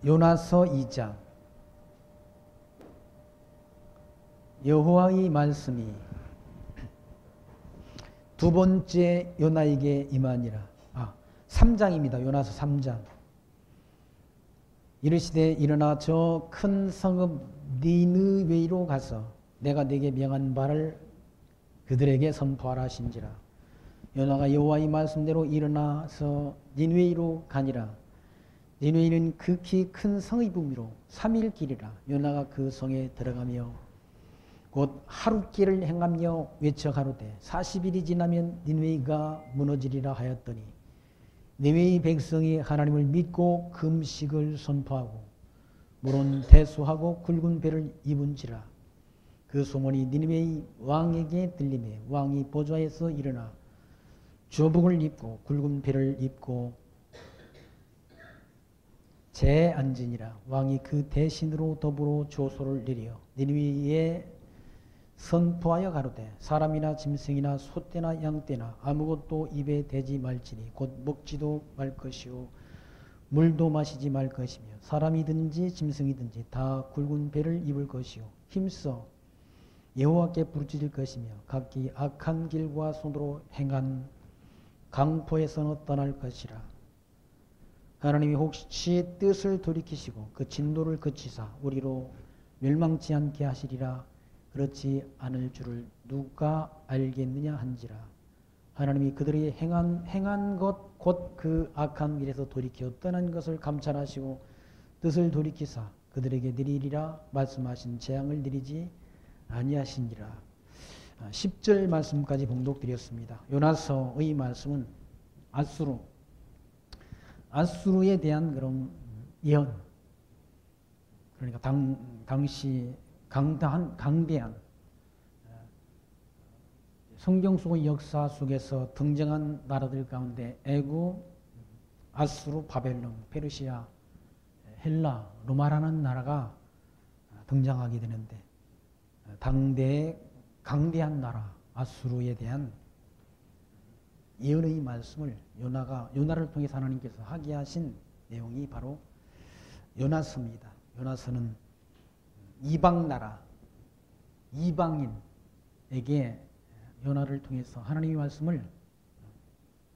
요나서 2장. 여호와의 말씀이 두 번째 요나에게 임하니라. 3장입니다. 요나서 3장. 이르시되 일어나 저 큰 성읍 니느웨이로 가서 내가 네게 명한 바를 그들에게 선포하라 하신지라. 요나가 여호와의 말씀대로 일어나서 니느웨이로 가니라. 니느웨이는 극히 큰 성의 부미로 3일 길이라. 요나가 그 성에 들어가며 곧 하룻길을 행하며 외쳐 가로되 40일이 지나면 니느웨이가 무너지리라 하였더니 니느웨이 백성이 하나님을 믿고 금식을 선포하고 물은 대수하고 굵은 배를 입은지라. 그 소문이 니느웨이 왕에게 들리매 왕이 보좌에서 일어나 조복을 입고 굵은 배를 입고 재앉으니라. 왕이 그 대신으로 더불어 조소를 내려 니느웨이에 선포하여 가로되 사람이나 짐승이나 소떼나 양떼나 아무것도 입에 대지 말지니 곧 먹지도 말 것이요 물도 마시지 말 것이며 사람이든지 짐승이든지 다 굵은 배를 입을 것이요 힘써 여호와께 부르짖을 것이며 각기 악한 길과 손으로 행한 강포에서는 떠날 것이라. 하나님이 혹시 뜻을 돌이키시고 그 진노를 그치사 우리로 멸망치 않게 하시리라. 그렇지 않을 줄을 누가 알겠느냐 한지라. 하나님이 그들이 행한 것 곧 그 악한 길에서 돌이켜 떠난 것을 감찰하시고 뜻을 돌이키사 그들에게 내리리라 말씀하신 재앙을 내리지 아니하신지라. 10절 말씀까지 봉독드렸습니다. 요나서의 말씀은 아수르에 대한 그런 예언, 그러니까 당시 강대한 성경 속의 역사 속에서 등장한 나라들 가운데 애굽, 아수르, 바벨론, 페르시아, 헬라, 로마라는 나라가 등장하게 되는데 당대의 강대한 나라 아수르에 대한 예언의 말씀을 요나를 통해서 하나님께서 하게 하신 내용이 바로 요나서입니다. 요나서는 이방 나라, 이방인에게 요나를 통해서 하나님의 말씀을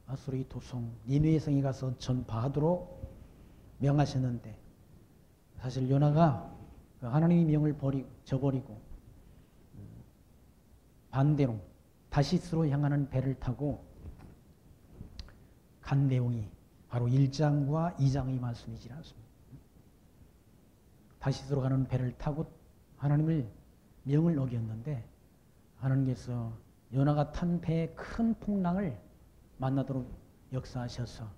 아수르의 도성 니느웨 성에 가서 전파하도록 명하셨는데 사실 요나가 하나님의 명을 저버리고 반대로 다시스로 향하는 배를 타고 간 내용이 바로 1장과 2장의 말씀이지 않습니까? 다시스로 가는 배를 타고 하나님의 명을 어겼는데 하나님께서 요나가 탄 배의 큰 풍랑을 만나도록 역사하셔서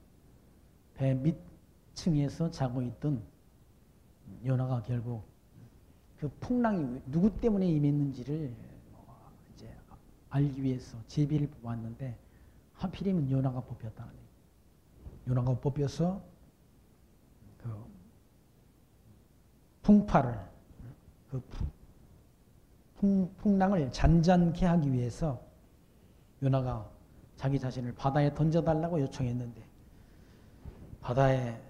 배 밑층에서 자고 있던 요나가 결국 그 풍랑이 누구 때문에 임했는지를 이제 알기 위해서 제비를 뽑았는데 하필이면 요나가 뽑혔다. 요나가 뽑혀서 그 풍파를 그 풍랑을 잔잔케 하기 위해서 요나가 자기 자신을 바다에 던져달라고 요청했는데 바다에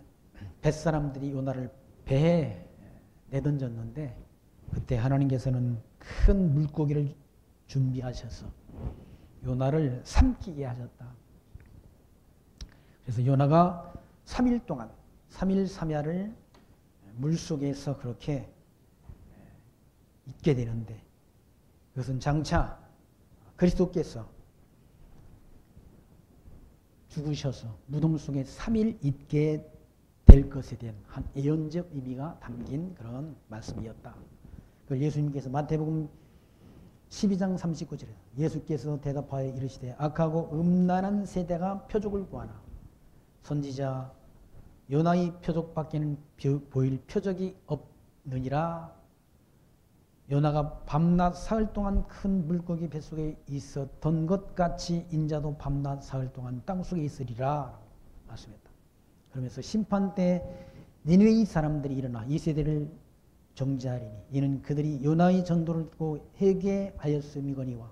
뱃사람들이 요나를 배에 내던졌는데 그때 하나님께서는 큰 물고기를 준비하셔서 요나를 삼키게 하셨다. 그래서 요나가 3일 동안 3일 3야를 물속에서 그렇게 있게 되는데 그것은 장차 그리스도께서 죽으셔서 무덤 속에 3일 있게 될 것에 대한 한 예언적 의미가 담긴 그런 말씀이었다. 그걸 예수님께서 마태복음 12장 39절에 예수께서 대답하여 이르시되 악하고 음란한 세대가 표적을 구하나 선지자 요나의 표적밖에는 보일 표적이 없느니라. 요나가 밤낮 사흘 동안 큰 물고기 뱃속에 있었던 것 같이 인자도 밤낮 사흘 동안 땅속에 있으리라 말씀했다. 그러면서 심판 때 니느웨이 사람들이 일어나 이 세대를 정죄하리니 이는 그들이 요나의 전도를 듣고 회개하였음이거니와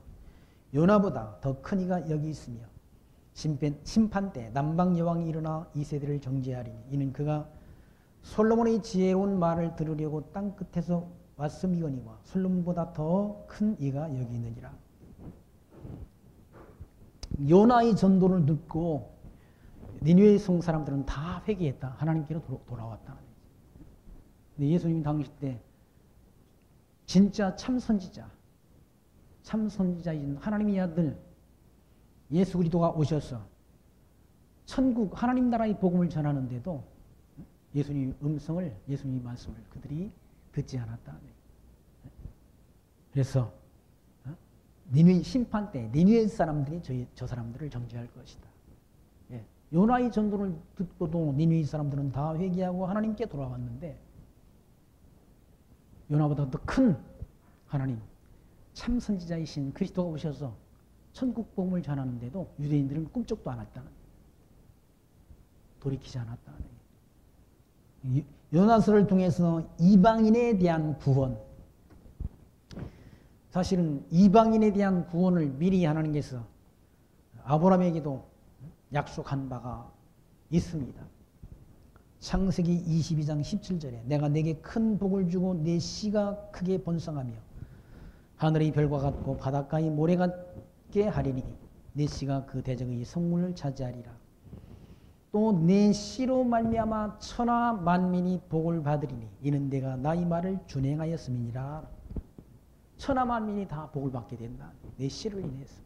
요나보다 더 큰 이가 여기 있으며 심판 때 남방 여왕이 일어나 이 세대를 정죄하리니 이는 그가 솔로몬의 지혜로운 말을 들으려고 땅 끝에서 왔음이거니와 솔로몬보다 더 큰 이가 여기 있느니라. 요나의 전도를 듣고 니느웨 성 사람들은 다 회개했다. 하나님께로 돌아왔다. 근데 예수님 당시 때 진짜 참 선지자인 하나님의 아들 예수 그리스도가 오셔서 천국 하나님 나라의 복음을 전하는데도 예수님의 음성을, 예수님의 말씀을 그들이 듣지 않았다. 그래서 니느웨 심판 때 니느웨 사람들이 저 사람들을 정죄할 것이다. 예. 요나의 전도를 듣고도 니느웨 사람들은 다 회개하고 하나님께 돌아왔는데 요나보다 더 큰 하나님, 참 선지자이신 그리스도가 오셔서 천국 복음을 전하는데도 유대인들은 꿈쩍도 안 했다는, 돌이키지 않았다는. 요나서를 통해서 이방인에 대한 구원, 사실은 이방인에 대한 구원을 미리 하나님께서 아브라함에게도 약속한 바가 있습니다. 창세기 22장 17절에 내가 내게 큰 복을 주고 내 씨가 크게 번성하며 하늘의 별과 같고 바닷가의 모래 같게 하리니 내 씨가 그 대적의 성문을 차지하리라. 또 내 씨로 말미암아 천하 만민이 복을 받으리니 이는 내가 나의 말을 준행하였음이니라. 천하 만민이 다 복을 받게 된다. 내 씨를 인해서.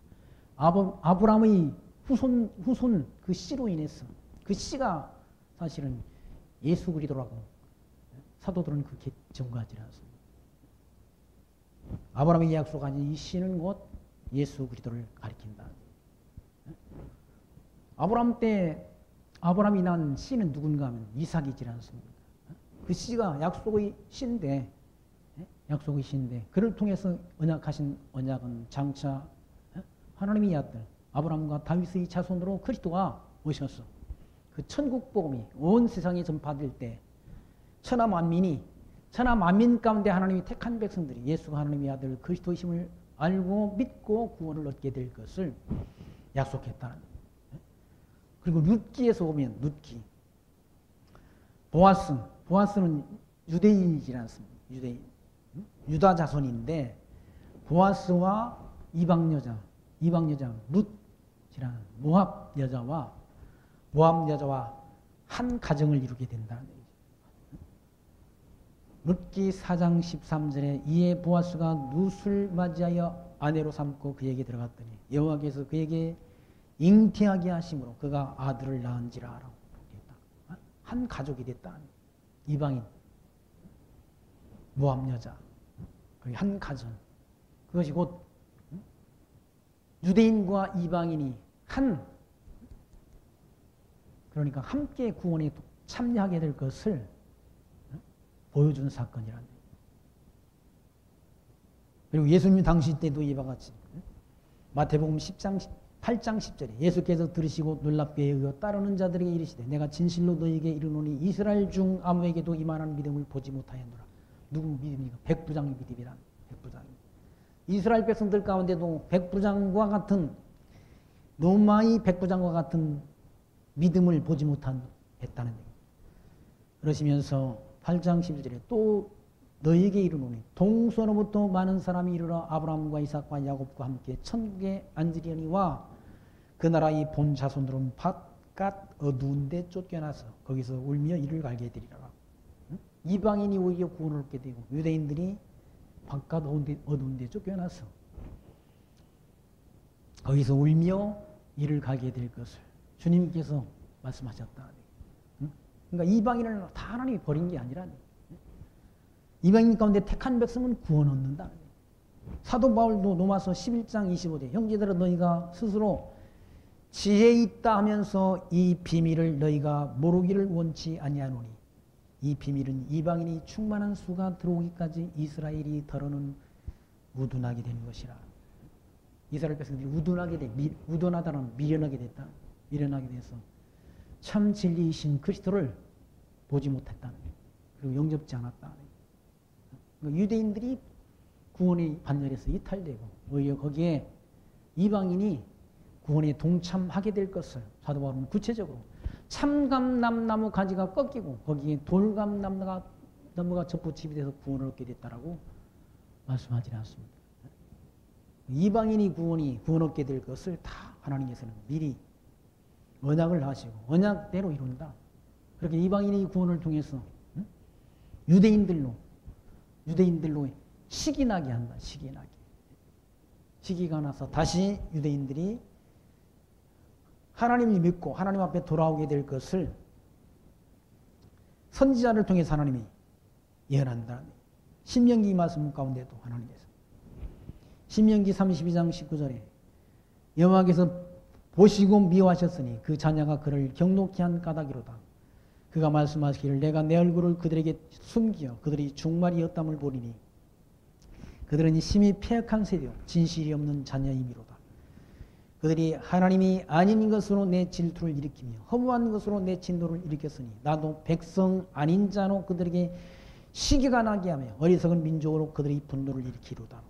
아브라함의 후손 그 씨로 인해서. 그 씨가 사실은 예수 그리스도라고 사도들은 그렇게 전가하지 않습니다. 아브라함에게 약속한 이 씨는 곧 예수 그리스도를 가리킨다. 아브라함이 낳은 씨는 누군가 하면 이삭이지 않습니까? 그 씨가 약속의 씨인데 그를 통해서 언약하신 언약은 장차 하나님의 아들 아브라함과 다윗의 자손으로 그리스도가 오셔서 그 천국 복음이 온 세상에 전파될 때 천하 만민 가운데 하나님이 택한 백성들이 예수가 하나님의 아들 그리스도이심을 알고 믿고 구원을 얻게 될 것을 약속했다는. 그리고 룻기에서 오면 룻기, 보아스는 유대인이지 않습니까? 유다 자손인데 보아스와 이방 여자 룻이라는 모압 여자와 한 가정을 이루게 된다는 얘기죠. 룻기 4장 13절에 이에 보아스가 룻을 맞이하여 아내로 삼고 그에게 들어갔더니 여호와께서 그에게 잉태하게 하심으로 그가 아들을 낳은지라라고 했다. 한 가족이 됐다. 이방인, 모압 여자, 한 가정. 그것이 곧 유대인과 이방인이 그러니까 함께 구원에 참여하게 될 것을 보여주는 사건이라는 거예요. 그리고 예수님 당시 때도 이와 같이 마태복음 8장 10절에 예수께서 들으시고 놀랍게 여겨 따르는 자들에게 이르시되 내가 진실로 너희에게 이르노니 이스라엘 중 아무에게도 이만한 믿음을 보지 못하였노라. 누구 믿음이니까? 백부장의 믿음이란. 이스라엘 백성들 가운데도 백부장과 같은 로마의 백부장과 같은 믿음을 보지 못했다는 얘기예요. 그러시면서 8장 11절에 또 너희에게 이르노니 동서로부터 많은 사람이 이르러 아브라함과 이삭과 야곱과 함께 천국에 앉으려니와 그 나라의 본 자손들은 바깥 어두운 데 쫓겨나서 거기서 울며 이를 갈게 되리라. 이방인이 오히려 구원을 얻게 되고 유대인들이 바깥 어두운 데 쫓겨나서 거기서 울며 이를 가게 될 것을 주님께서 말씀하셨다. 그러니까 이방인을 다 하나님이 버린 게 아니라 이방인 가운데 택한 백성은 구원 얻는다. 사도 바울도 로마서 11장 25절 형제들아 너희가 스스로 지혜 있다 하면서 이 비밀을 너희가 모르기를 원치 아니하노니 이 비밀은 이방인이 충만한 수가 들어오기까지 이스라엘이 더러는 우둔하게 되는 것이라. 이스라엘 백성들이 우둔하다는 미련하게 됐다. 미련하게 돼서 참 진리이신 그리스도를 보지 못했다는 거예요. 그리고 영접지 않았다. 그러니까 유대인들이 구원의 반열에서 이탈되고 오히려 거기에 이방인이 구원에 동참하게 될 것을 사도 바울은 구체적으로 참감나무 가지가 꺾이고 거기에 돌감나무가 접붙임이 돼서 구원을 얻게 됐다라고 말씀하지 않습니다. 이방인이 구원 얻게 될 것을 다 하나님께서는 미리 언약을 하시고 언약대로 이룬다. 그렇게 이방인의 구원을 통해서 유대인들로 시기 나게 한다. 시기 나게. 시기가 나서 다시 유대인들이 하나님을 믿고 하나님 앞에 돌아오게 될 것을 선지자를 통해서 하나님이 예언한다. 신명기 말씀 가운데도 하나님께서 신명기 32장 19절에 여호와께서 보시고 미워하셨으니 그 자녀가 그를 경록히 한 까닭이로다. 그가 말씀하시기를 내가 내 얼굴을 그들에게 숨기어 그들이 중말이었담을 보리니 그들은 심히 패역한 세대요 진실이 없는 자녀이미로다. 그들이 하나님이 아닌 것으로 내 질투를 일으키며 허무한 것으로 내 진노를 일으켰으니 나도 백성 아닌 자로 그들에게 시기가 나게 하며 어리석은 민족으로 그들이 분노를 일으키로다.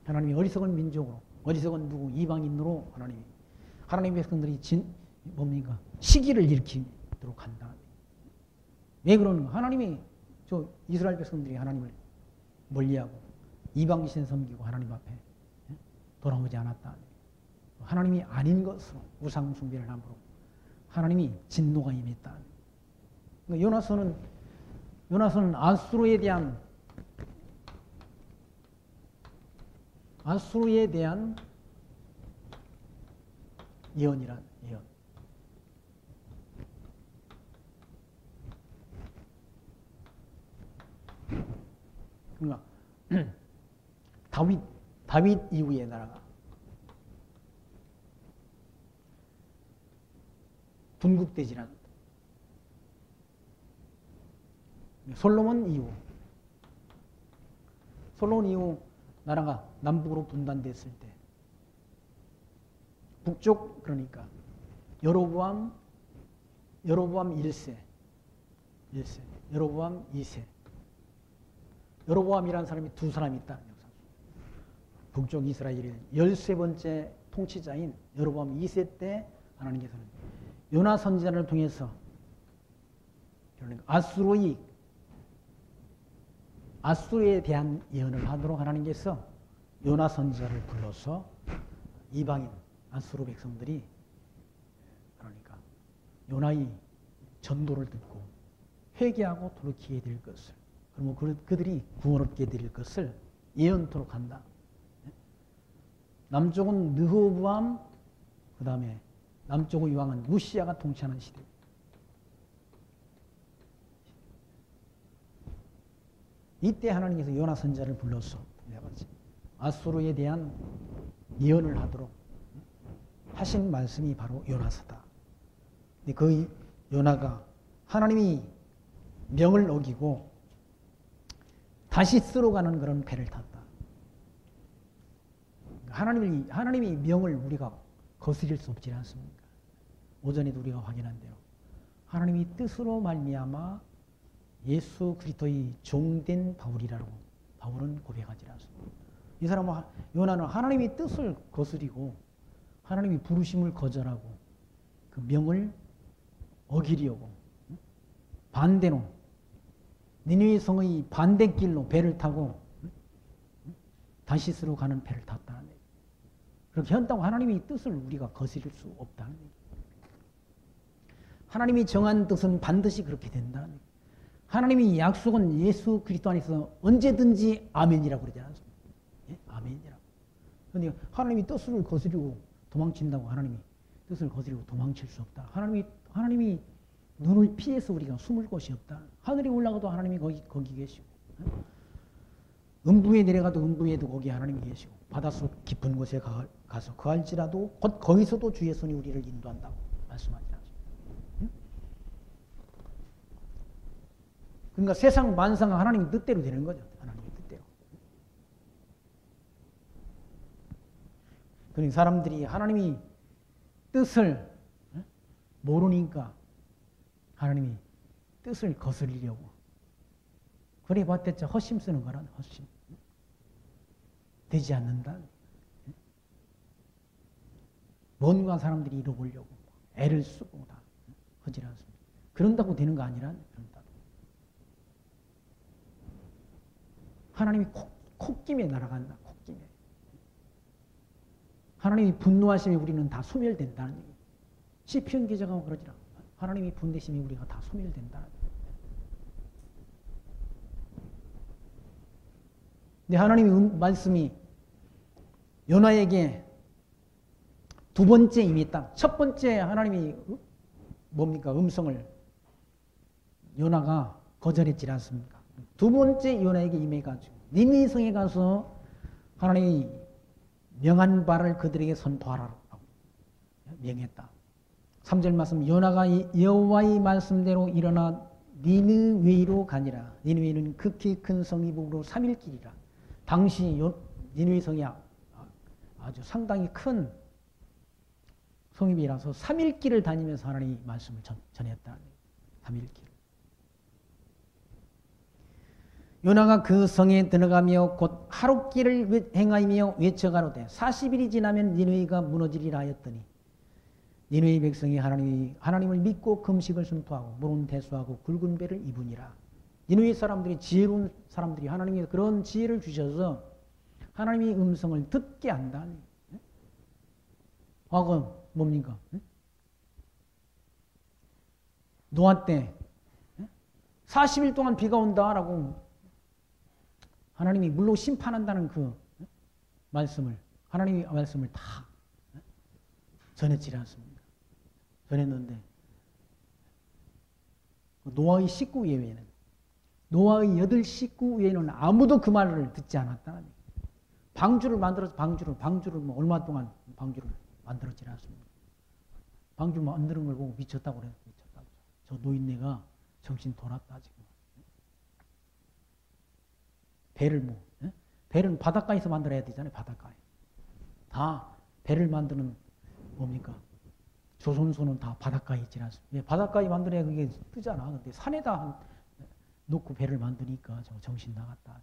하나님이 어리석은 민족으로 어리석은 누구 이방인으로 하나님의 백성들이 뭡니까? 시기를 일으키도록 한다. 왜 그러는가? 하나님이 이스라엘 백성들이 하나님을 멀리하고 이방신 섬기고 하나님 앞에 돌아오지 않았다. 하나님이 아닌 것으로 우상 숭배를 함으로 하나님이 진노가 임했다. 그러니까 요나서는 아수르에 대한 예언이란 예언. 그러니까 다윗 이후의 나라가 분국되지라는 솔로몬 이후 나라가 남북으로 분단됐을 때 북쪽 그러니까 여로보암 1세, 여로보암 2세. 여로보암이라는 사람이 두 사람이 있다. 북쪽 이스라엘의 13번째 통치자인 여로보암 2세 때 하나님께서는 요나 선지자를 통해서 아수르에 대한 예언을 하도록 하나님께서 요나 선지자를 불러서 이방인 아수르 백성들이 그러니까 요나의 전도를 듣고 회개하고 돌이키게 될 것을 그러면 그들이 구원 얻게 될 것을 예언토록 한다. 남쪽은 르호보암 그 다음에 남쪽의 왕은 우시야가 통치하는 시대. 이때 하나님께서 요나 선지자를 불러서 아수르에 대한 예언을 하도록 하신 말씀이 바로 요나서다. 그 요나가 하나님이 명을 어기고 다시 쓸어가는 그런 배를 탔다. 하나님이 명을 우리가 거스릴 수 없지 않습니까? 오전에도 우리가 확인한 대로 하나님이 뜻으로 말미암아 예수 그리스도의 종된 바울이라고 바울은 고백하지 않습니다. 이 사람은 요나는 하나님의 뜻을 거스리고 하나님이 부르심을 거절하고 그 명을 어기려고 반대로 니느웨 성의 반대길로 배를 타고 다시스로 가는 배를 탔다는 얘기. 그렇게 한다고 하나님의 뜻을 우리가 거스릴 수 없다는 얘기. 하나님이 정한 뜻은 반드시 그렇게 된다는 얘기. 하나님이 약속은 예수 그리스도 안에서 언제든지 아멘이라고 그러지 않습니까? 예? 아멘이라고. 그런데 하나님이 뜻을 거스리고 도망친다고 하나님이 뜻을 거스리고 도망칠 수 없다. 하나님이 눈을 피해서 우리가 숨을 곳이 없다. 하늘에 올라가도 하나님이 거기 계시고 음부에 내려가도 음부에도 거기 하나님이 계시고 바닷속 깊은 곳에 가서 거할지라도 곧 거기서도 주의 손이 우리를 인도한다고 말씀하지 않습니까? 응? 그러니까 세상 만상은 하나님의 뜻대로 되는 거죠. 하나님의 뜻대로. 그러니까 사람들이 하나님이 뜻을 모르니까 하나님이 뜻을 거스리려고 그래 봤댔자 헛심 쓰는 거란 헛심. 되지 않는다. 뭔가 사람들이 이뤄보려고 애를 쓰고 다 하지 않습니다. 그런다고 되는 거 아니라 그런다. 하나님이 콧김에 날아간다. 콧김에. 하나님이 분노하시면 우리는 다 소멸된다는 얘기. 시편 기자가 그러지라. 하나님이 분내시면 우리가 다 소멸된다는 얘기. 근데 하나님의 말씀이 요나에게 두 번째 임했다. 첫 번째 하나님이 뭡니까? 음성을 요나가 거절했지 않습니까? 두 번째 요나에게 임해가지고 니느웨 성에 가서 하나님이 명한 바를 그들에게 선포하라고 명했다. 3절 말씀 요나가 여호와의 말씀대로 일어나 니느웨로 가니라. 니느웨는 극히 큰 성이므로 3일 길이라. 당시 니느웨 성이 아주 상당히 큰 성읍이라서 3일 길을 다니면서 하나님이 말씀을 전했다. 3일 길. 요나가 그 성에 들어가며 곧 하룻길을 행하며 외쳐가로되 40일이 지나면 니느웨가 무너지리라 하였더니 니느웨 백성이 하나님을 믿고 금식을 선포하고 물은 대수하고 굵은 배를 입으니라. 니느웨 사람들이 지혜로운 사람들이 하나님이 그런 지혜를 주셔서 하나님의 음성을 듣게 한다. 과거 뭡니까? 노아 때 40일 동안 비가 온다라고 하나님이 물로 심판한다는 그 말씀을 하나님의 말씀을 다 전했지 않습니까? 전했는데 노아의 식구 외에는 노아의 8 식구 외에는 아무도 그 말을 듣지 않았다. 방주를 만들어서 방주를 뭐 얼마 동안 방주를 만들었지 않습니까? 방주 만드는 걸 보고 미쳤다고 그래요. 미쳤다고. 저 노인네가 정신 돌았다 지금. 배를 배는 바닷가에서 만들어야 되잖아요. 바닷가에. 다 배를 만드는 뭡니까? 조선소는 다 바닷가에 있지 않습니까? 바닷가에 만들어야 그게 뜨잖아. 근데 산에다 놓고 배를 만드니까 저 정신 나갔다.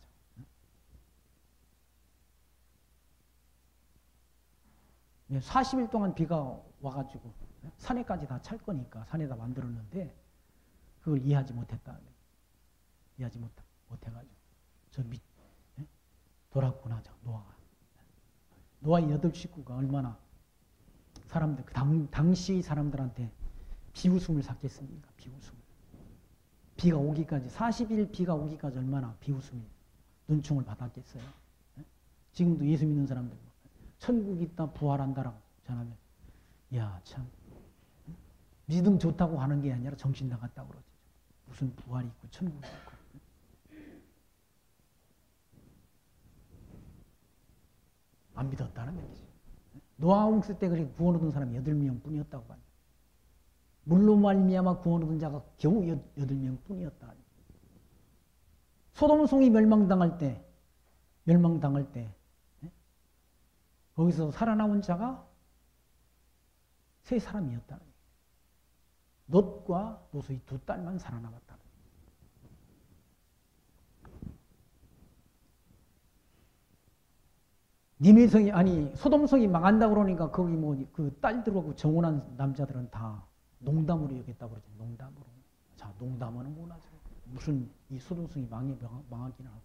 40일 동안 비가 와가지고 산에까지 다 찰 거니까 산에다 만들었는데 그걸 이해하지 못했다. 이해하지 못해가지고 저 돌았구나. 노아가. 노아의 8 식구가 얼마나 사람들 당시 사람들한테 비웃음을 샀겠습니까? 비웃음. 비가 오기까지 40일 비가 오기까지 얼마나 비웃음이 눈총을 받았겠어요. 지금도 예수 믿는 사람들 천국이 있다 부활한다라고 전하면 야 참 믿음 좋다고 하는 게 아니라 정신 나갔다고 그러지. 무슨 부활이 있고 천국이 있고. 안 믿었다는 얘기지. 노아 홍수 때 그렇게 구원 얻은 사람이 8명 뿐이었다고 봐요. 물로 말미암아 구원 얻은 자가 겨우 8명 뿐이었다. 소돔성이 멸망당할 때 거기서 살아남은 자가 3사람이었다. 롯과 롯의 2딸만 살아남았다. 니느웨성이 아니 소돔성이 망한다 그러니까 거기 뭐 그 딸들하고 정혼한 남자들은 다 농담으로 여겼다고 그러죠. 농담으로. 자, 농담하는구나. 무슨 이 소돔성이 망하기는 하고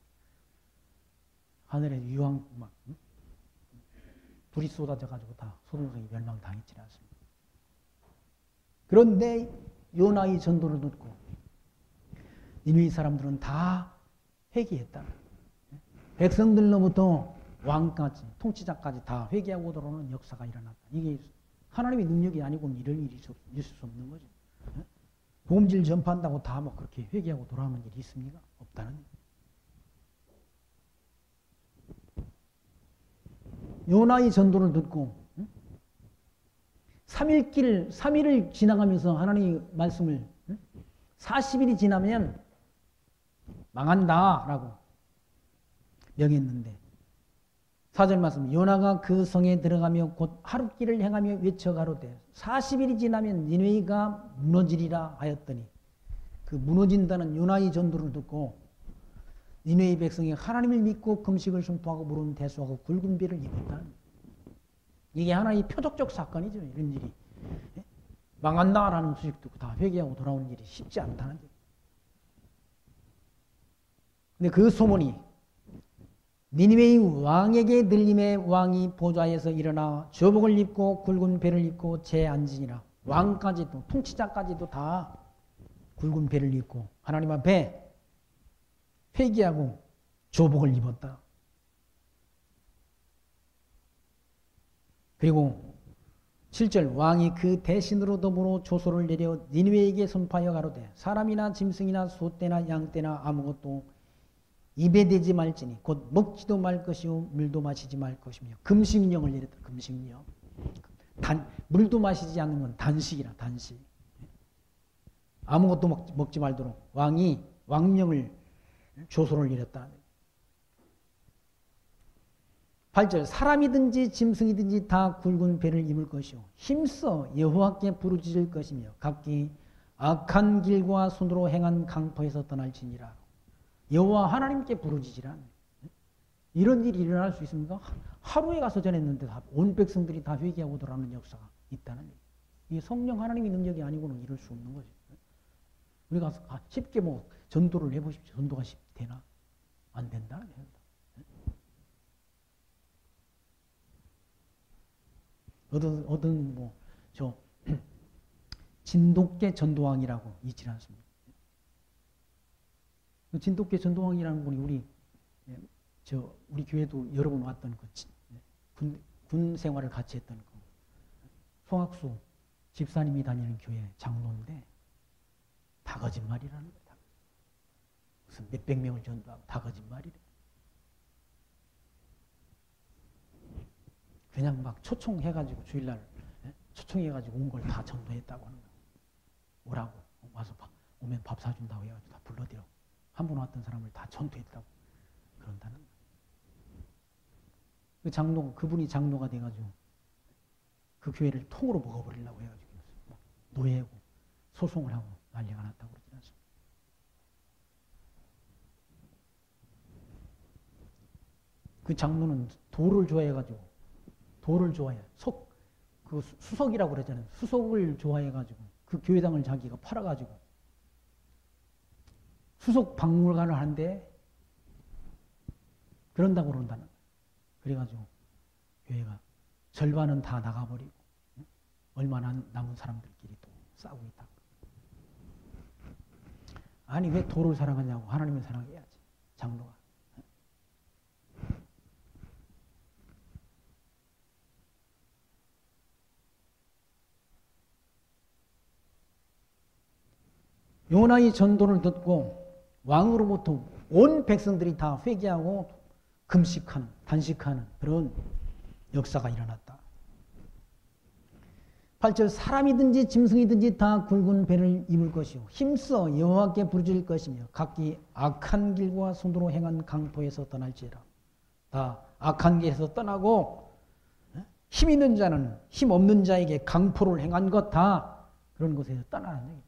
하늘에 유황 막 불이 쏟아져 가지고 다 소돔성이 멸망당했지 않습니까? 그런데 요나의 전도를 듣고 니느웨 사람들은 다 회개했다. 백성들로부터 왕까지 통치자까지 다 회개하고 돌아오는 역사가 일어났다. 이게 하나님의 능력이 아니고는 이런 일이 있을 수 없는 거죠. 복음질 전파한다고 다 뭐 그렇게 회개하고 돌아오는 일이 있습니까? 없다는 얘기. 요나의 전도를 듣고 3일을 지나가면서 하나님의 말씀을 40일이 지나면 망한다라고 명했는데 4절 말씀 요나가 그 성에 들어가며 곧 하룻길을 행하며 외쳐가로되 40일이 지나면 니느웨가 무너지리라 하였더니 그 무너진다는 요나의 전도를 듣고 니느웨 백성이 하나님을 믿고 금식을 선포하고 물은 대수하고 굵은 배를 입었다. 이게 하나의 표적적 사건이죠. 이런 일이. 망한다라는 소식 듣고 다 회개하고 돌아오는 일이 쉽지 않다는 얘기. 근데 그 소문이 니느웨의 왕에게 들림에 왕이 보좌에서 일어나 저복을 입고 굵은 배를 입고 재앉으니라. 왕까지도 통치자까지도 다 굵은 배를 입고 하나님 앞에 회개하고 저복을 입었다. 그리고 7절 왕이 그 대신으로 더불어 조소를 내려 니느웨에게 선포하여 가로되 사람이나 짐승이나 소떼나 양떼나 아무것도 입에 대지 말지니 곧 먹지도 말 것이요 물도 마시지 말 것이며 금식령을 내렸다. 금식령. 물도 마시지 않는 건 단식이라 단식. 아무것도 먹지 말도록 왕이 왕령을 조소를 내렸다. 8절 사람이든지 짐승이든지 다 굵은 배를 입을 것이요 힘써 여호와께 부르짖을 것이며 각기 악한 길과 손으로 행한 강포에서 떠날지니라. 여호와 하나님께 부르짖으라. 이런 일이 일어날 수 있습니까? 하루에 가서 전했는데 온 백성들이 다 회개하고 돌아오는 역사가 있다는 얘기. 이게 성령 하나님의 능력이 아니고는 이럴 수 없는 거죠. 우리가 쉽게 뭐 전도를 해보십시오. 전도가 되나? 안 된다는 얘기입니다. 어떤 뭐 저 진돗개 전도왕이라고 있지 않습니까? 진돗개 전도왕이라는 분이 우리 교회도 여러 번 왔던 군 생활을 같이 했던 송학수 집사님이 다니는 교회 장로인데 다 거짓말이라는 거다. 무슨 몇백 명을 전도하고 다 거짓말이래. 그냥 막 초청해가지고 주일날 초청해가지고 온 걸 다 전도했다고 하는 거야. 오라고 와서 오면 밥 사준다고 해가지고 다 불러들여. 한 번 왔던 사람을 다 전도했다고 그런다는 거야. 그 장로 그분이 장로가 돼가지고 그 교회를 통으로 먹어버리려고 해가지고 노예고 소송을 하고 난리가 났다고 그러지 않습니까? 그 장로는 돌을 좋아해가지고 돌을 좋아해. 그 수석이라고 그러잖아요. 수석을 좋아해가지고 그 교회당을 자기가 팔아가지고 수석 박물관을 하는데 그런다고 그런다는 거예요. 그래가지고 교회가 절반은 다 나가버리고 얼마 남은 사람들끼리 또 싸우고 있다. 아니 왜 돌을 사랑하냐고. 하나님을 사랑해야지. 장로가. 요나의 전도를 듣고 왕으로부터 온 백성들이 다 회개하고 금식하는, 단식하는 그런 역사가 일어났다. 8절 사람이든지 짐승이든지 다 굵은 배를 입을 것이요 힘써 여호와께 부르짖을 것이며 각기 악한 길과 손으로 행한 강포에서 떠날지어라. 다 악한 길에서 떠나고 힘 있는 자는 힘 없는 자에게 강포를 행한 것 다 그런 곳에서 떠나는 얘기예요.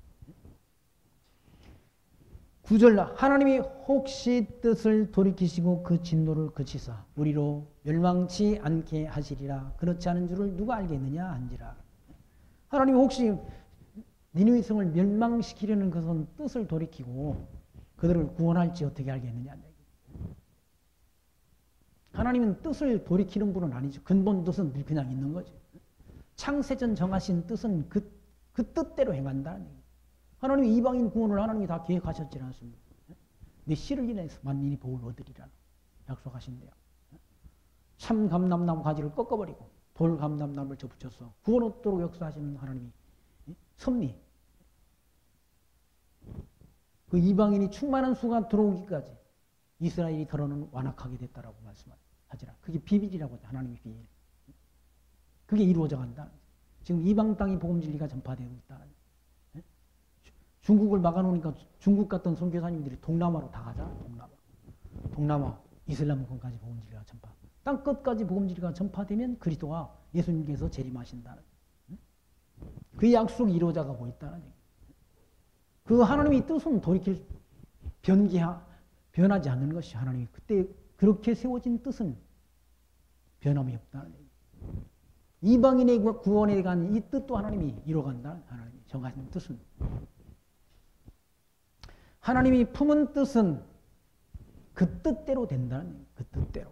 9절 하나님이 혹시 뜻을 돌이키시고 그 진노를 그치사 우리로 멸망치 않게 하시리라. 그렇지 않은 줄을 누가 알겠느냐 한지라. 하나님이 혹시 니느웨 성을 멸망시키려는 것은 뜻을 돌이키고 그들을 구원할지 어떻게 알겠느냐. 하나님은 뜻을 돌이키는 분은 아니죠. 근본 뜻은 그냥 있는 거죠. 창세전 정하신 뜻은 그 뜻대로 행한다는 얘기예요. 하나님이 이방인 구원을 하나님이 다 계획하셨지 않습니까? 내 씨를 인해서 만민이 복을 얻으리라 약속하신대요. 참 감람나무 가지를 꺾어버리고 돌 감람나무를 접붙여서 구원 얻도록 역사하시는 하나님이 섭리. 그 이방인이 충만한 수가 들어오기까지 이스라엘이 더러는 완악하게 됐다라고 말씀하지라. 그게 비밀이라고 하죠. 하나님의 비밀. 그게 이루어져 간다. 지금 이방 땅이 복음 진리가 전파되고 있다. 중국을 막아놓으니까 중국 갔던 선교사님들이 동남아로 다 가자. 동남아 이슬람권까지 복음 진리가 전파. 땅 끝까지 복음 진리가 전파되면 그리스도가 예수님께서 재림하신다는 그 약속이 이루어져가고 있다는 얘기. 그 하나님의 뜻은 돌이킬 변하지 않는 것이 하나님이 그때 그렇게 세워진 뜻은 변함이 없다는 얘기. 이방인의 구원에 대한 이 뜻도 하나님이 이뤄간다. 하나님이 정하신 뜻은. 하나님이 품은 뜻은 그 뜻대로 된다는 거예요. 그 뜻대로.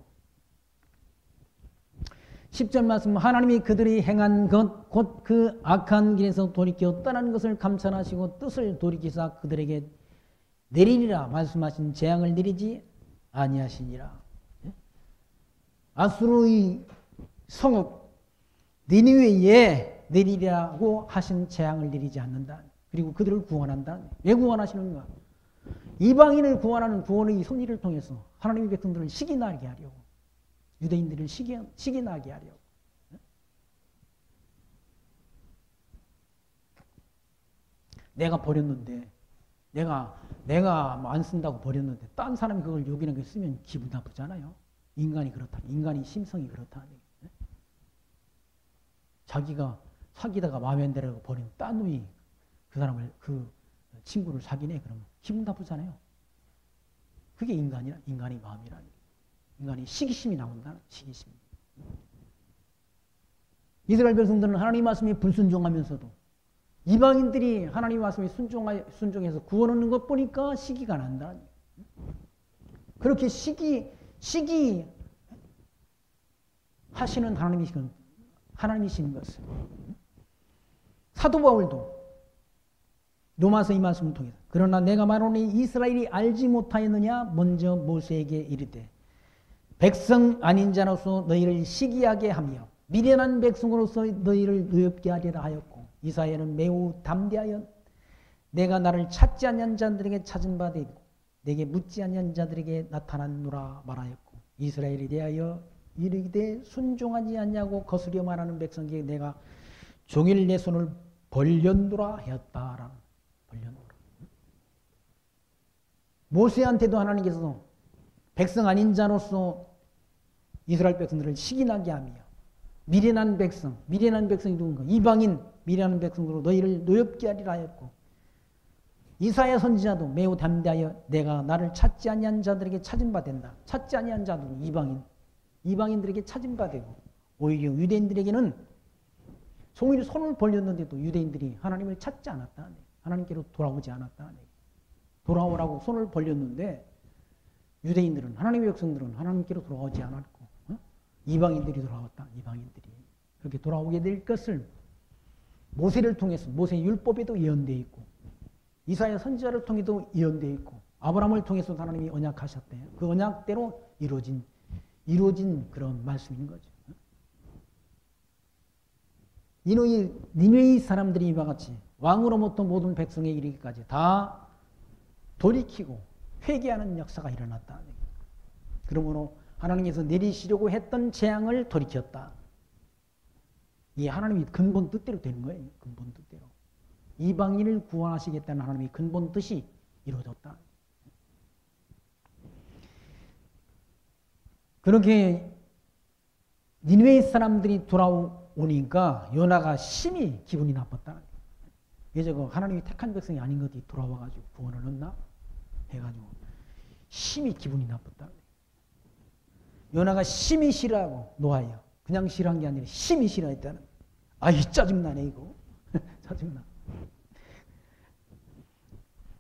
10절 말씀, 하나님이 그들이 행한 것 곧 그 악한 길에서 돌이켜 떠나는 것을 감찰하시고 뜻을 돌이키사 그들에게 내리리라 말씀하신 재앙을 내리지 아니하시니라. 아수르의 성읍 니느웨에 내리라고 하신 재앙을 내리지 않는다. 그리고 그들을 구원한다. 왜 구원하시는가? 이방인을 구원하는 구원의 섭리를 통해서 하나님의 백성들을 식이 나게 하려고, 유대인들을 식이 나게 하려고. 내가 버렸는데, 내가 안 쓴다고 버렸는데 딴 사람이 그걸 여기는 게 쓰면 기분 나쁘잖아요. 인간이 그렇다. 인간이 심성이 그렇다. 자기가 사귀다가 마음에 안 들어서 버린 딴 놈이 그 사람을, 그 친구를 사귀네. 그러면 기분 나쁘잖아요. 그게 인간의 마음이라는 게. 인간이 시기심이 나온다. 시기심. 이스라엘 백성들은 하나님 말씀에 불순종하면서도 이방인들이 하나님 말씀에 순종해서 구원 얻는 것 보니까 시기가 난다. 그렇게 시기 하시는 하나님이신 것을. 사도 바울도 로마서 이 말씀을 통해서 그러나 내가 말하노니 이스라엘이 알지 못하였느냐 먼저 모세에게 이르되 백성 아닌 자로서 너희를 시기하게 하며 미련한 백성으로서 너희를 의롭게 하리라 하였고 이사야는 매우 담대하여 내가 나를 찾지 아니한 자들에게 찾은 바 되고 내게 묻지 아니한 자들에게 나타났노라 말하였고 이스라엘에 대하여 이르기되 순종하지 않냐고 거스려 말하는 백성에게 내가 종일 내 손을 벌렸노라 하였다라. 벌렸노라. 모세한테도 하나님께서 백성 아닌 자로서 이스라엘 백성들을 시기나게 하며 미련한 백성이 누군가? 이방인 미련한 백성으로 너희를 노엽게 하리라 하였고 이사야 선지자도 매우 담대하여 내가 나를 찾지 아니한 자들에게 찾은 바 된다. 찾지 아니한 자들은 이방인들에게 찾은 바 되고 오히려 유대인들에게는 종일 손을 벌렸는데도 유대인들이 하나님을 찾지 않았다. 하나님께로 돌아오지 않았다. 돌아오라고 손을 벌렸는데 유대인들은, 하나님의 백성들은 하나님께로 돌아오지 않았고 이방인들이 돌아왔다. 이방인들이 그렇게 돌아오게 될 것을 모세를 통해서, 모세의 율법에도 예언되어 있고 이사야 선지자를 통해도 예언되어 있고 아브라함을 통해서 하나님이 언약하셨대요. 그 언약대로 이루어진 그런 말씀인 거죠. 니느웨 사람들이 이와 같이 왕으로부터 모든 백성에 이르기까지 다 돌이키고 회개하는 역사가 일어났다. 그러므로 하나님께서 내리시려고 했던 재앙을 돌이켰다. 이게 하나님이 근본 뜻대로 되는 거예요. 근본 뜻대로. 이방인을 구원하시겠다는 하나님의 근본 뜻이 이루어졌다. 그렇게 니느웨 사람들이 돌아오니까 요나가 심히 기분이 나빴다. 왜 저거 하나님이 택한 백성이 아닌 것이 돌아와가지고 구원을 얻나? 해가지고 심히 기분이 나빴다. 요나가 심히 싫어하고 노하여 그냥 싫어한 게 아니라 심히 싫어했다는. 아이 짜증나네 이거. 짜증나.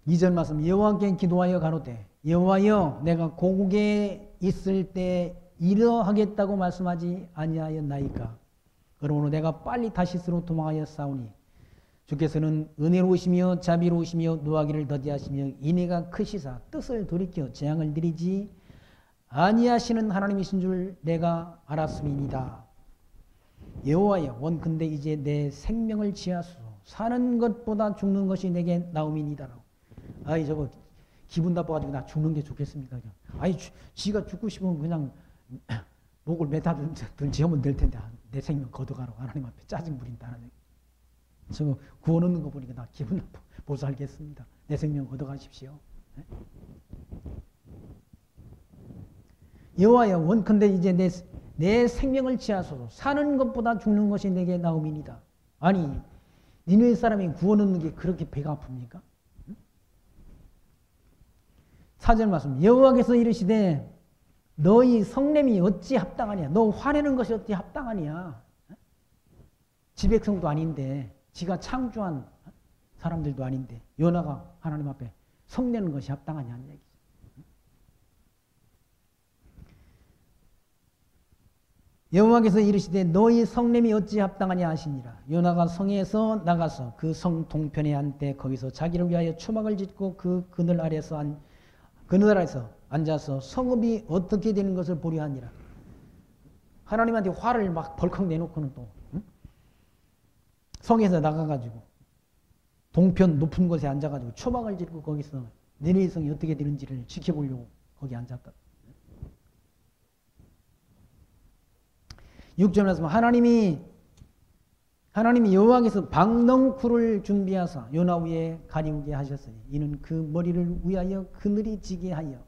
2절 말씀 여호와께 기도하여 가로되 여호와여 내가 고국에 있을 때 이러하겠다고 말씀하지 아니하였나이까. 그러므로 내가 빨리 다시스로 도망하여 싸우니 주께서는 은혜로우시며 자비로우시며 노하기를 더디하시며 인애가 크시사 뜻을 돌이켜 재앙을 내리지 아니하시는 하나님이신 줄 내가 알았음이니이다. 여호와여 원컨대 이제 내 생명을 지하소서. 사는 것보다 죽는 것이 내게 나음이니이다. 아이 저거 기분 나빠가지고 나 죽는 게 좋겠습니까? 그냥. 아이 지가 죽고 싶으면 그냥 목을 매다든지 하면 될 텐데 내 생명 거둬가라고 하나님 앞에 짜증 부린다는 얘기. 저거 구원 얻는 거 보니까 나 기분 나빠. 못 살겠습니다. 내 생명 거둬가십시오. 네? 여호와여 원컨대 이제 내 생명을 취하소서. 사는 것보다 죽는 것이 내게 나음이니이다. 아니 니느웨 사람이 구원 얻는 게 그렇게 배가 아픕니까? 4절 말씀 여호와께서 이르시되 너희 성냄이 어찌 합당하냐. 너 화내는 것이 어찌 합당하냐. 지백성도 아닌데 지가 창조한 사람들도 아닌데 요나가 하나님 앞에 성내는 것이 합당하냐는 얘기죠. 여호와께서 이르시되 너희 성냄이 어찌 합당하냐 하시니라. 요나가 성에서 나가서 그 성 동편에 앉되 거기서 자기를 위하여 초막을 짓고 그 그늘 아래서 앉아서 성읍이 어떻게 되는 것을 보려 하니라. 하나님한테 화를 막 벌컥 내놓고는 또 성에서 나가가지고 동편 높은 곳에 앉아가지고 초막을 짓고 거기서 니느웨 성이 어떻게 되는지를 지켜보려고 거기 앉았다. 6절 말씀 하나님이 여호와께서 박넝쿨을 준비하사 요나 위에 가리우게 하셨으니 이는 그 머리를 위하여 그늘이 지게 하며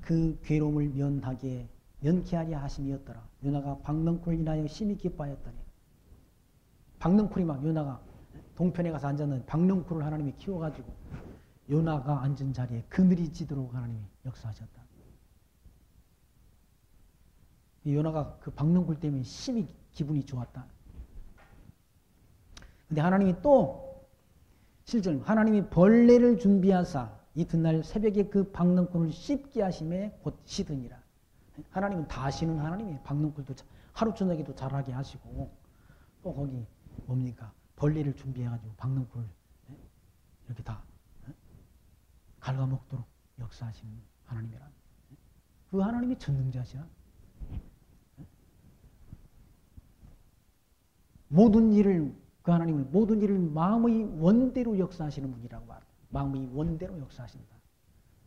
그 괴로움을 면케 하려 하심이었더라. 요나가 박넝쿨을 인하여 심히 기뻐하였더니 박넝쿨이 막 요나가 동편에 가서 앉았는데 박넝쿨을 하나님이 키워가지고 요나가 앉은 자리에 그늘이 지도록 하나님이 역사하셨다. 요나가 그 박넝쿨 때문에 심히 기분이 좋았다. 근데 하나님이 또 실제로 하나님이 벌레를 준비하사 이튿날 새벽에 그 박넝쿨을 씹게 하심에 곧 시드니라. 하나님은 다 아시는 하나님이 박넝쿨도 하루 저녁에도 자라게 하시고 또 거기 뭡니까? 벌레를 준비해가지고 박넝쿨 이렇게 다 갉아먹도록 역사하시는 하나님이라. 그 하나님이 전능자시라. 모든 일을 그 하나님은 모든 일을 마음의 원대로 역사하시는 분이라고 말합니다. 마음의 원대로 역사하신다.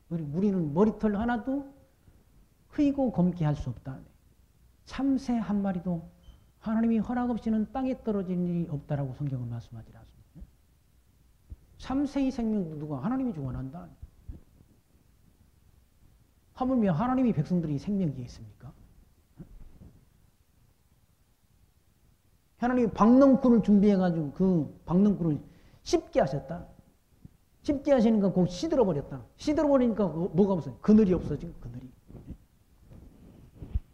우리는 머리털 하나도 흐이고 검게 할 수 없다. 참새 한 마리도 하나님이 허락 없이는 땅에 떨어질 일이 없다라고 성경은 말씀하지 않습니다. 참새의 생명도 누가 하나님이 주관한다. 하물며 하나님이 백성들이 생명이 있습니까? 하나님이 박넝쿨을 준비해가지고 그 박넝쿨을 씹게 하셨다. 씹게 하시니까 곧 시들어버렸다. 시들어버리니까 뭐가 없어요? 그늘이 없어진 그늘이.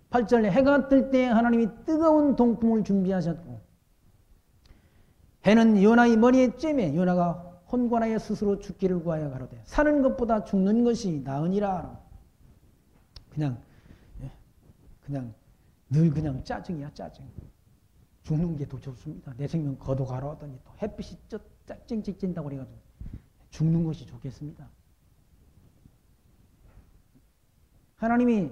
8절에 해가 뜰 때 하나님이 뜨거운 동풍을 준비하셨고 해는 요나의 머리에 쬐매 요나가 혼관하여 스스로 죽기를 구하여 가로되 사는 것보다 죽는 것이 나으니라. 그냥 늘 그냥 짜증이야 짜증. 죽는 게 더 좋습니다. 내 생명 거둬가라 하더니 또 햇빛이 쨍쨍 찐다고 그래가지고 죽는 것이 좋겠습니다. 하나님이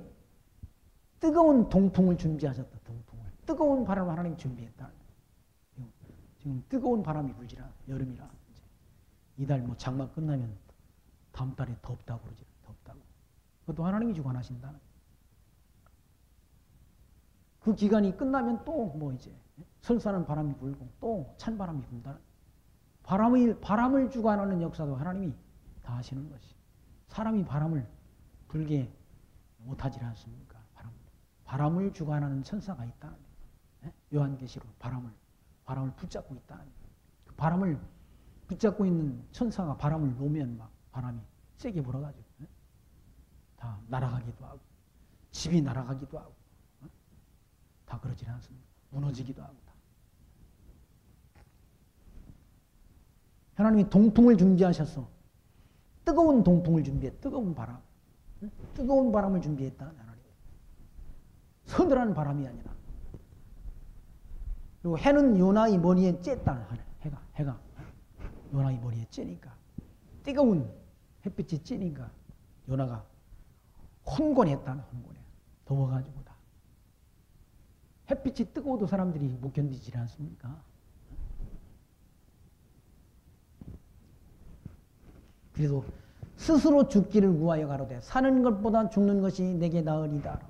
뜨거운 동풍을 준비하셨다. 동풍을. 뜨거운 바람을 하나님이 준비했다. 지금 뜨거운 바람이 불지라. 여름이라. 이달 뭐 장마 끝나면 다음 달에 덥다고 그러지. 덥다고. 그것도 하나님이 주관하신다. 그 기간이 끝나면 또 뭐 이제 설사는 바람이 불고 또 찬바람이 분다. 바람을 주관하는 역사도 하나님이 다 하시는 것이. 사람이 바람을 불게 못하지 않습니까? 바람을 주관하는 천사가 있다. 요한계시록 바람을 붙잡고 있다. 그 바람을 붙잡고 있는 천사가 바람을 놓으면 막 바람이 세게 불어가지고 다 날아가기도 하고 집이 날아가기도 하고 다 그러지 않습니까? 무너지기도 하고 다. 하나님이 동풍을 준비하셔서 뜨거운 동풍을 준비해. 뜨거운 바람을 준비했다. 하나님. 서늘한 바람이 아니라. 그리고 해는 요나의 머리에 쬐다. 해가 요나의 머리에 쬐니까 뜨거운 햇빛이 쬐니까 요나가 혼곤했다. 혼곤해. 더워가지고 다. 햇빛이 뜨거워도 사람들이 못 견디지 않습니까? 그래서 스스로 죽기를 구하여 가로되 사는 것보다 죽는 것이 내게 나으리다.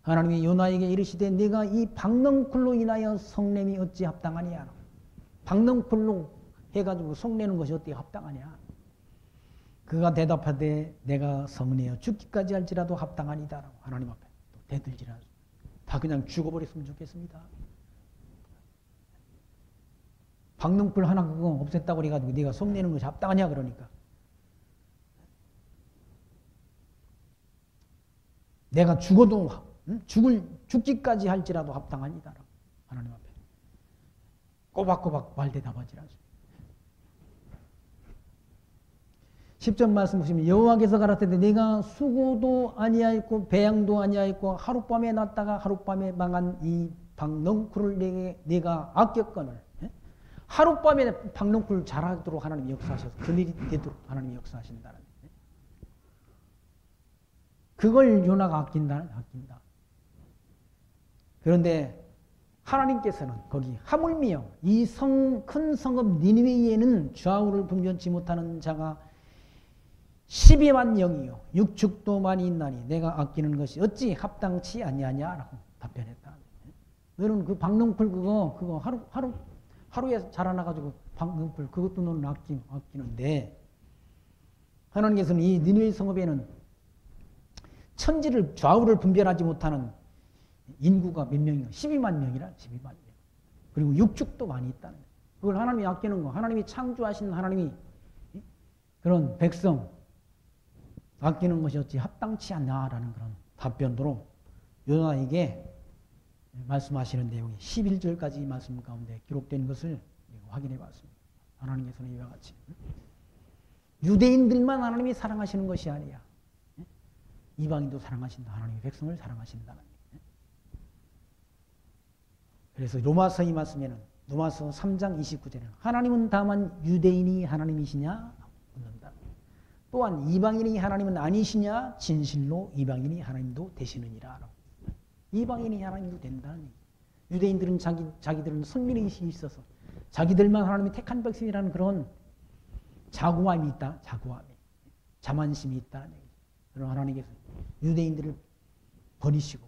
하나님이 요나에게 이르시되 네가 이 박넝쿨로 인하여 성냄이 어찌 합당하냐. 박넝쿨로 해가지고 성내는 것이 어떻게 합당하냐. 그가 대답하되 내가 성내어 죽기까지 할지라도 합당하니다라고 하나님 앞에 또 대들지라. 다 그냥 죽어버렸으면 좋겠습니다. 박넝쿨 하나 그거 없앴다고 그래가지고 네가 성내는 것이 합당하냐 그러니까 내가 죽어도 죽기까지 할지라도 합당하니다라고. 하나님 앞에. 꼬박꼬박 말대답하지 않습니다. 10절 말씀 보시면 여호와께서 가라사대 내가 수고도 아니하였고 배양도 아니하였고 하룻밤에 났다가 하룻밤에 망한 이 박넝쿨을 내가 아꼈거늘. 하룻밤에 박넝쿨 잘하도록 하나님이 역사하셔서 그늘이 되도록 하나님이 역사하신다는. 그걸 요나가 아낀다. 그런데 하나님께서는 거기 하물며 이 큰 성읍 니느웨에는 좌우를 분변치 못하는 자가 12만 영이요 육축도 많이 있나니 내가 아끼는 것이 어찌 합당치 아니하냐라고 답변했다. 너는 그 박넝쿨 그거 하루에 자라나가지고 박넝쿨 그것도 너는 아끼는데 하나님께서는 이 니느웨 성읍에는 천지를 좌우를 분별하지 못하는 인구가 몇 명이요? 12만 명이라 12만 명. 그리고 육축도 많이 있다는 거예요. 그걸 하나님이 아끼는 거. 하나님이 창조하신 하나님이 그런 백성 아끼는 것이 어찌 합당치 않냐라는 그런 답변으로 요나에게 말씀하시는 내용이 11절까지 말씀 가운데 기록된 것을 확인해 봤습니다. 하나님께서는 이와 같이 유대인들만 하나님이 사랑하시는 것이 아니야. 이방인도 사랑하신다. 하나님의 백성을 사랑하신다는 거예요. 그래서 로마서 이 말씀에는 로마서 3장 29절에는 하나님은 다만 유대인이 하나님이시냐 묻는다. 또한 이방인이 하나님은 아니시냐 진실로 이방인이 하나님도 되시느니라. 이방인이 하나님도 된다는 얘기예요. 유대인들은 자기들은 선민의식이 있어서 자기들만 하나님이 택한 백성이라는 그런 자고함이 있다. 자만심이 있다는 얘기예요. 그런 하나님께서 유대인들을 버리시고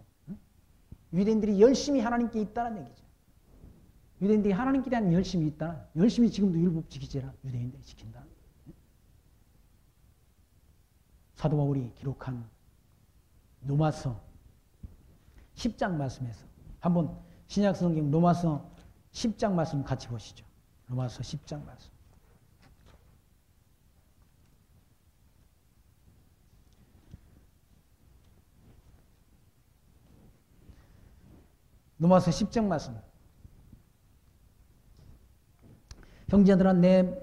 유대인들이 열심히 하나님께 있다는 얘기죠. 유대인들이 하나님께 대한 열심이 있다. 열심히 지금도 율법 지키지라 유대인들이 지킨다. 사도 바울이 기록한 로마서 10장 말씀에서 한번 신약성경 로마서 10장 말씀 같이 보시죠. 로마서 10장 말씀. 로마서 10장 말씀. 형제들아 내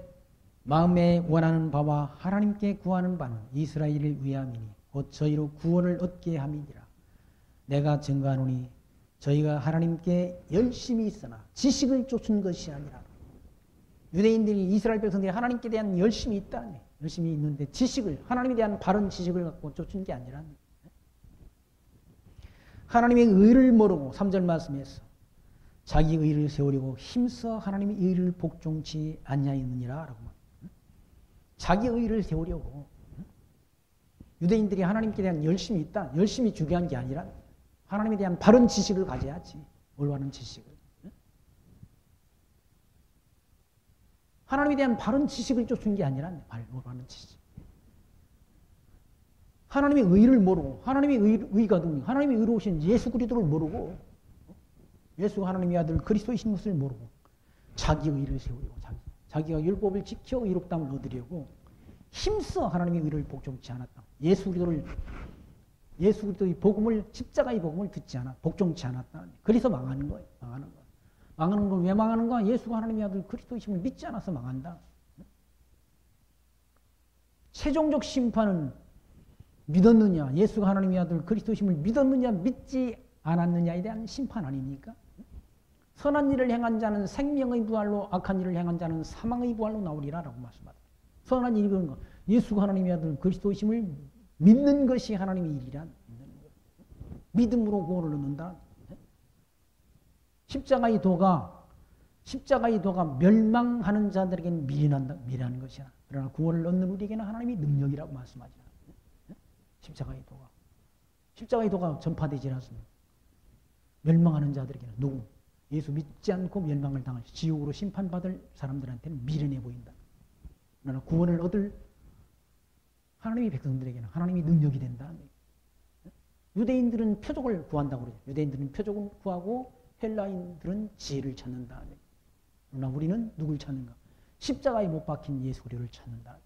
마음에 원하는 바와 하나님께 구하는 바는 이스라엘을 위함이니 곧 저희로 구원을 얻게 함이니라. 내가 증거하노니 저희가 하나님께 열심히 있으나 지식을 쫓은 것이 아니라. 유대인들이 이스라엘 백성들이 하나님께 대한 열심이 있다네. 열심히 있는데 지식을 하나님에 대한 바른 지식을 갖고 쫓은 게 아니라 하나님의 의를 모르고 3절 말씀에서 자기 의를 세우려고 힘써 하나님의 의를 복종치 아니하였느니라 라고. 자기 의를 세우려고. 유대인들이 하나님께 대한 열심이 있다. 열심이 중요한 게 아니라 하나님에 대한 바른 지식을 가져야지. 올바른 지식을. 하나님에 대한 바른 지식을 쫓은 게 아니라 올바른 지식. 하나님의 의를 모르고 하나님의 의가 누구? 하나님의 의로우신 예수 그리스도를 모르고 예수가 하나님의 아들 그리스도이신 것을 모르고 자기 의를 세우려고 자기가 율법을 지켜 의롭다함을 얻으려고 힘써 하나님의 의를 복종치 않았다. 예수 그리스도의 복음을 십자가의 복음을 듣지 않아 복종치 않았다. 그래서 망하는 거예요. 망하는 건 왜 망하는가? 예수가 하나님의 아들 그리스도이심을 믿지 않아서 망한다. 최종적 심판은 믿었느냐, 예수가 하나님의 아들 그리스도심을 믿었느냐, 믿지 않았느냐에 대한 심판 아닙니까? 선한 일을 행한 자는 생명의 부활로, 악한 일을 행한 자는 사망의 부활로 나오리라라고 말씀하다. 선한 일이 그런 거, 예수가 하나님의 아들 그리스도심을 믿는 것이 하나님의 일이라. 믿음으로 구원을 얻는다. 십자가의 도가 멸망하는 자들에게는 미련한 것이야. 그러나 구원을 얻는 우리에게는 하나님의 능력이라고 말씀하죠. 십자가의 도가 전파되지 않습니다. 멸망하는 자들에게는 누구? 예수 믿지 않고 멸망을 당할 지옥으로 심판받을 사람들한테는 미련해 보인다. 그러나 구원을 얻을 하나님의 백성들에게는 하나님의 능력이 된다. 유대인들은 표적을 구한다고 그러죠. 유대인들은 표적을 구하고 헬라인들은 지혜를 찾는다. 그러나 우리는 누굴 찾는가? 십자가에 못 박힌 예수 그리스도를 찾는다.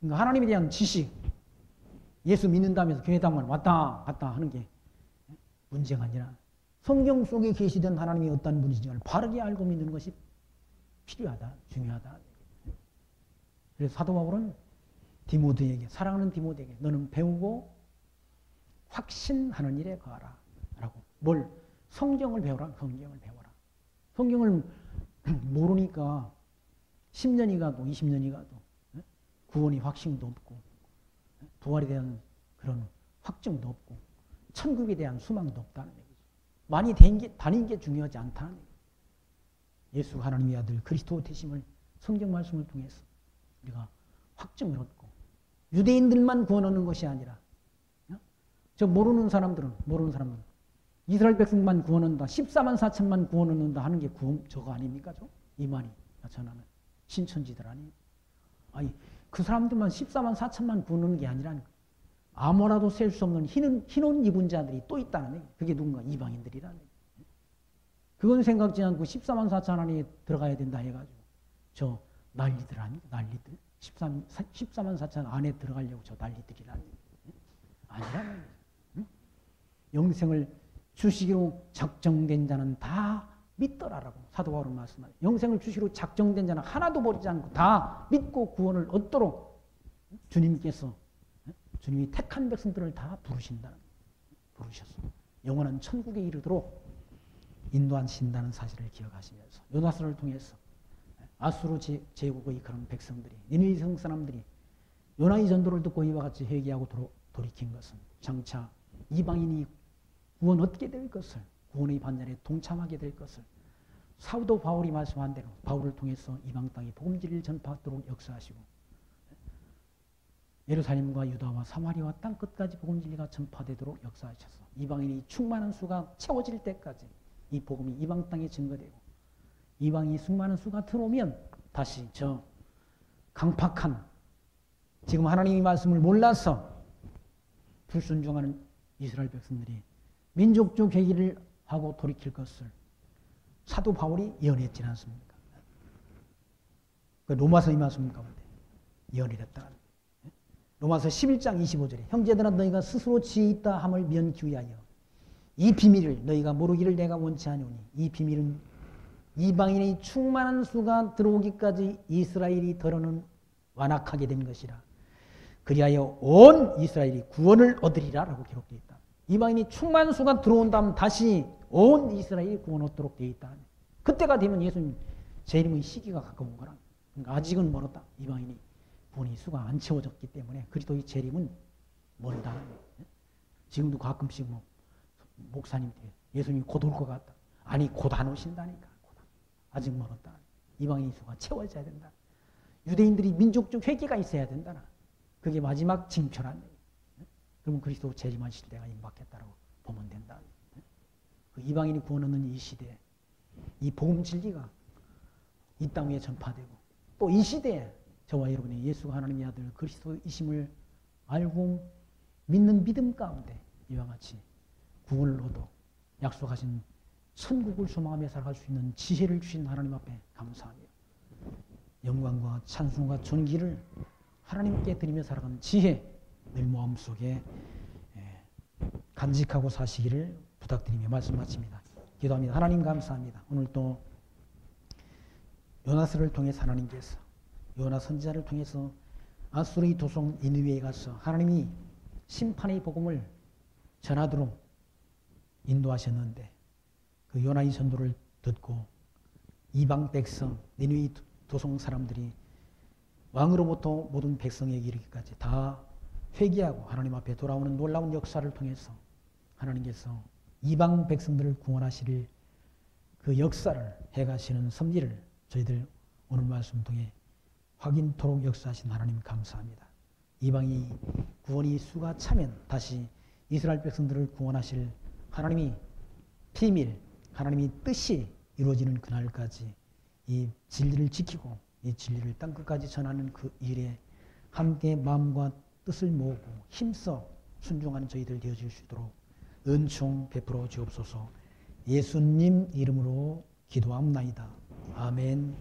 그러니까 하나님에 대한 지식, 예수 믿는다면서 교회 다만 왔다 갔다 하는 게 문제가 아니라 성경 속에 계시던 하나님이 어떤 분이신지를 바르게 알고 믿는 것이 필요하다, 중요하다. 그래서 사도 바울은 디모데에게, 사랑하는 디모데에게 너는 배우고 확신하는 일에 거하라 라고. 뭘? 성경을 배워라. 성경을 배워라. 성경을 모르니까 10년이 가도 20년이 가도 구원의 확신도 없고 부활에 대한 그런 확증도 없고 천국에 대한 수망도 없다는 얘기죠. 많이 다닌 게 중요하지 않다는 얘기죠. 예수 하나님의 아들 그리스도 되심을 성경 말씀을 통해서 우리가 확증을 얻고 유대인들만 구원 얻는 것이 아니라 저 모르는 사람들은 이스라엘 백성만 구원 얻는다, 14만 4천만 구원 얻는다 하는 게 저거 아닙니까? 이 말이 전하는 신천지들 아니? 아니 그 사람들만 14만 4천만 구원 얻는 게 아니라니까. 아무라도 셀 수 없는 흰 옷 입은 자들이 또 있다는 얘기. 그게 누군가? 이방인들이라는 얘기. 그건 생각지 않고 14만 4천 안에 들어가야 된다 해가지고 저 난리들 아니고 난리들. 14만 4천 안에 들어가려고 저 난리들이라는 얘기. 아니라는 얘기. 응? 영생을 주시기로 작정된 자는 다 믿더라라고 사도 바울은 말씀하죠. 영생을 주시기로 작정된 자는 하나도 버리지 않고 다 믿고 구원을 얻도록 주님께서 주님이 택한 백성들을 다 부르셨어. 영원한 천국에 이르도록 인도하신다는 사실을 기억하시면서 요나스를 통해서 아수르 제국의 그런 백성들이 니느웨 성 사람들이 요나의 전도를 듣고 이와 같이 회개하고 돌이킨 것은 장차 이방인이 구원 얻게 될 것을, 구원의 반열에 동참하게 될 것을 사도 바울이 말씀한 대로 바울을 통해서 이방 땅에 복음진리를 전파하도록 역사하시고 예루살렘과 유다와 사마리아와 땅 끝까지 복음진리가 전파되도록 역사하셔서 이방인이 충만한 수가 채워질 때까지 이 복음이 이방 땅에 증거되고 이방이 수많은 수가 들어오면 다시 저 강팍한 지금 하나님의 말씀을 몰라서 불순종하는 이스라엘 백성들이 민족적 회개를 하고 돌이킬 것을 사도 바울이 예언했지 않습니까? 그 로마서의 말씀 가운데 예언했다. 로마서 11장 25절에 형제들아 너희가 스스로 지혜 있다 함을 면기 위하여 이 비밀을 너희가 모르기를 내가 원치 아니오니 이 비밀은 이방인의 충만한 수가 들어오기까지 이스라엘이 더러는 완악하게 된 것이라. 그리하여 온 이스라엘이 구원을 얻으리라 라고 기록되어 있다. 이방인이 충만한 수가 들어온다면 다시 온 이스라엘이 구원 얻도록 되어 있다. 그때가 되면 예수님 재림의 시기가 가까운 거라. 그러니까 아직은 멀었다. 이방인이 구원의 수가 안 채워졌기 때문에 그리스도의 재림은 멀다. 지금도 가끔씩 목사님들이 예수님이 곧 올 것 같다. 아니 곧 안 오신다니까. 아직 멀었다. 이방인의 수가 채워져야 된다. 유대인들이 민족적 회개가 있어야 된다. 그게 마지막 징표란 얘기. 그러면 그리스도 재림하실 때가 임박했다라고 보면 된다. 그 이방인이 구원 얻는 이 시대에 이 복음 진리가 이 땅 위에 전파되고 또 이 시대에 저와 여러분이 예수가 하나님의 아들 그리스도이심을 알고 믿는 믿음 가운데 이와 같이 구원을 얻어 약속하신 천국을 소망하며 살아갈 수 있는 지혜를 주신 하나님 앞에 감사하며 영광과 찬송과 존귀를 하나님께 드리며 살아가는 지혜 늘 마음속에 간직하고 사시기를 부탁드리며 말씀 마칩니다. 기도합니다. 하나님 감사합니다. 오늘 또 요나스를 통해서 하나님께서 요나 선지자를 통해서 아수르의 도성 니느웨에 가서 하나님이 심판의 복음을 전하도록 인도하셨는데 그 요나의 전도를 듣고 이방 백성 니느웨 도성 사람들이 왕으로부터 모든 백성에게 이르기까지 다 회개하고 하나님 앞에 돌아오는 놀라운 역사를 통해서 하나님께서 이방 백성들을 구원하시릴 그 역사를 해가시는 섭리를 저희들 오늘 말씀 통해 확인토록 역사하신 하나님 감사합니다. 이방이 구원의 수가 차면 다시 이스라엘 백성들을 구원하실 하나님이 비밀, 하나님의 뜻이 이루어지는 그날까지 이 진리를 지키고 이 진리를 땅끝까지 전하는 그 일에 함께 마음과 뜻을 모으고 힘써 순종하는 저희들 되어질 수 있도록 은총 베풀어 주옵소서. 예수님 이름으로 기도합나이다. 아멘.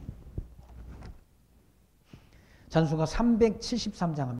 찬송가 373장